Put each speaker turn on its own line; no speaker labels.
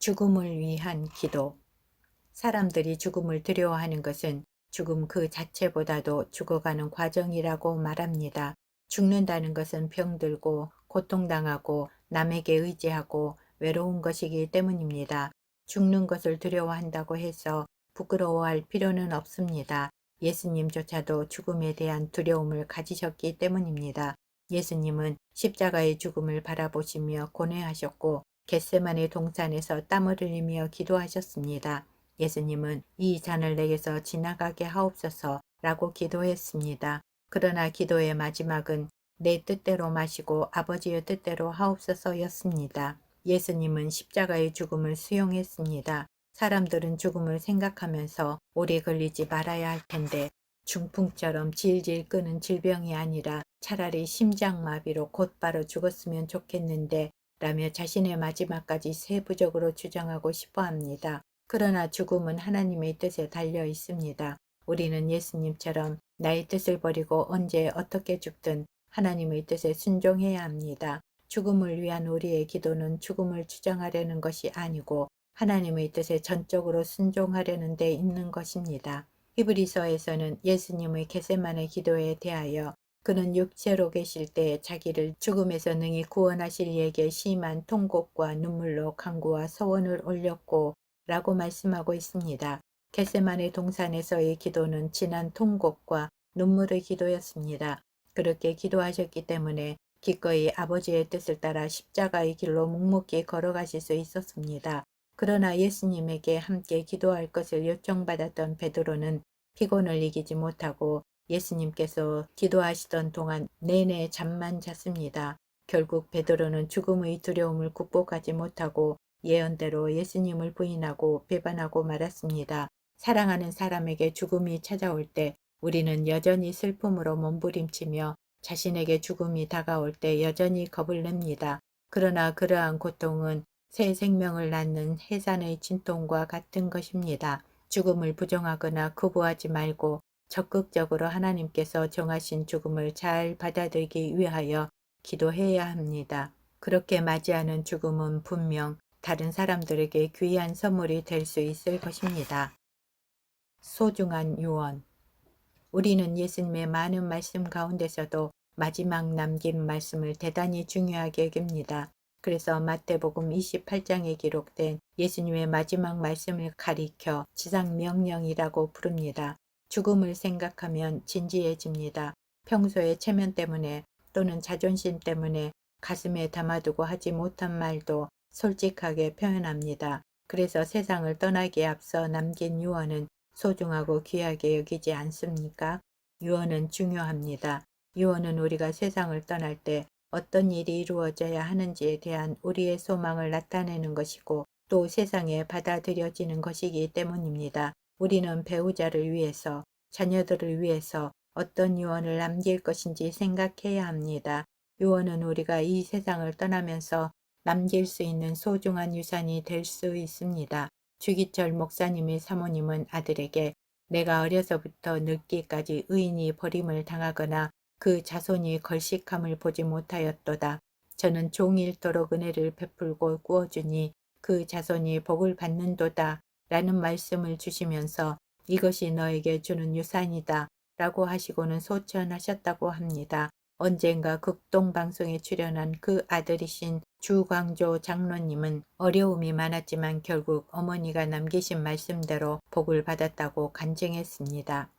죽음을 위한 기도. 사람들이 죽음을 두려워하는 것은 죽음 그 자체보다도 죽어가는 과정이라고 말합니다. 죽는다는 것은 병들고 고통당하고 남에게 의지하고 외로운 것이기 때문입니다. 죽는 것을 두려워한다고 해서 부끄러워할 필요는 없습니다. 예수님조차도 죽음에 대한 두려움을 가지셨기 때문입니다. 예수님은 십자가의 죽음을 바라보시며 고뇌하셨고 겟세마네 동산에서 땀을 흘리며 기도하셨습니다. 예수님은 이 잔을 내게서 지나가게 하옵소서 라고 기도했습니다. 그러나 기도의 마지막은 내 뜻대로 마시고 아버지의 뜻대로 하옵소서였습니다. 예수님은 십자가의 죽음을 수용했습니다. 사람들은 죽음을 생각하면서 오래 걸리지 말아야 할 텐데 중풍처럼 질질 끄는 질병이 아니라 차라리 심장마비로 곧바로 죽었으면 좋겠는데 라며 자신의 마지막까지 세부적으로 주장하고 싶어 합니다. 그러나 죽음은 하나님의 뜻에 달려 있습니다. 우리는 예수님처럼 나의 뜻을 버리고 언제 어떻게 죽든 하나님의 뜻에 순종해야 합니다. 죽음을 위한 우리의 기도는 죽음을 주장하려는 것이 아니고 하나님의 뜻에 전적으로 순종하려는 데 있는 것입니다. 히브리서에서는 예수님의 겟세마네 기도에 대하여 그는 육체로 계실 때 자기를 죽음에서 능히 구원하실 이에게 심한 통곡과 눈물로 간구와 서원을 올렸고 라고 말씀하고 있습니다. 겟세마네 동산에서의 기도는 진한 통곡과 눈물의 기도였습니다. 그렇게 기도하셨기 때문에 기꺼이 아버지의 뜻을 따라 십자가의 길로 묵묵히 걸어가실 수 있었습니다. 그러나 예수님에게 함께 기도할 것을 요청받았던 베드로는 피곤을 이기지 못하고 예수님께서 기도하시던 동안 내내 잠만 잤습니다. 결국 베드로는 죽음의 두려움을 극복하지 못하고 예언대로 예수님을 부인하고 배반하고 말았습니다. 사랑하는 사람에게 죽음이 찾아올 때 우리는 여전히 슬픔으로 몸부림치며 자신에게 죽음이 다가올 때 여전히 겁을 냅니다. 그러나 그러한 고통은 새 생명을 낳는 해산의 진통과 같은 것입니다. 죽음을 부정하거나 거부하지 말고 적극적으로 하나님께서 정하신 죽음을 잘 받아들이기 위하여 기도해야 합니다. 그렇게 맞이하는 죽음은 분명 다른 사람들에게 귀한 선물이 될 수 있을 것입니다. 소중한 유언. 우리는 예수님의 많은 말씀 가운데서도 마지막 남긴 말씀을 대단히 중요하게 여깁니다. 그래서 마태복음 28장에 기록된 예수님의 마지막 말씀을 가리켜 지상명령이라고 부릅니다. 죽음을 생각하면 진지해집니다. 평소에 체면 때문에 또는 자존심 때문에 가슴에 담아두고 하지 못한 말도 솔직하게 표현합니다. 그래서 세상을 떠나기에 앞서 남긴 유언은 소중하고 귀하게 여기지 않습니까? 유언은 중요합니다. 유언은 우리가 세상을 떠날 때 어떤 일이 이루어져야 하는지에 대한 우리의 소망을 나타내는 것이고 또 세상에 받아들여지는 것이기 때문입니다. 우리는 배우자를 위해서, 자녀들을 위해서 어떤 유언을 남길 것인지 생각해야 합니다. 유언은 우리가 이 세상을 떠나면서 남길 수 있는 소중한 유산이 될 수 있습니다. 주기철 목사님의 사모님은 아들에게 내가 어려서부터 늙기까지 의인이 버림을 당하거나 그 자손이 걸식함을 보지 못하였도다. 저는 종일토록 은혜를 베풀고 꾸어주니 그 자손이 복을 받는도다 라는 말씀을 주시면서 이것이 너에게 주는 유산이다 라고 하시고는 소천하셨다고 합니다. 언젠가 극동방송에 출연한 그 아들이신 주광조 장로님은 어려움이 많았지만 결국 어머니가 남기신 말씀대로 복을 받았다고 간증했습니다.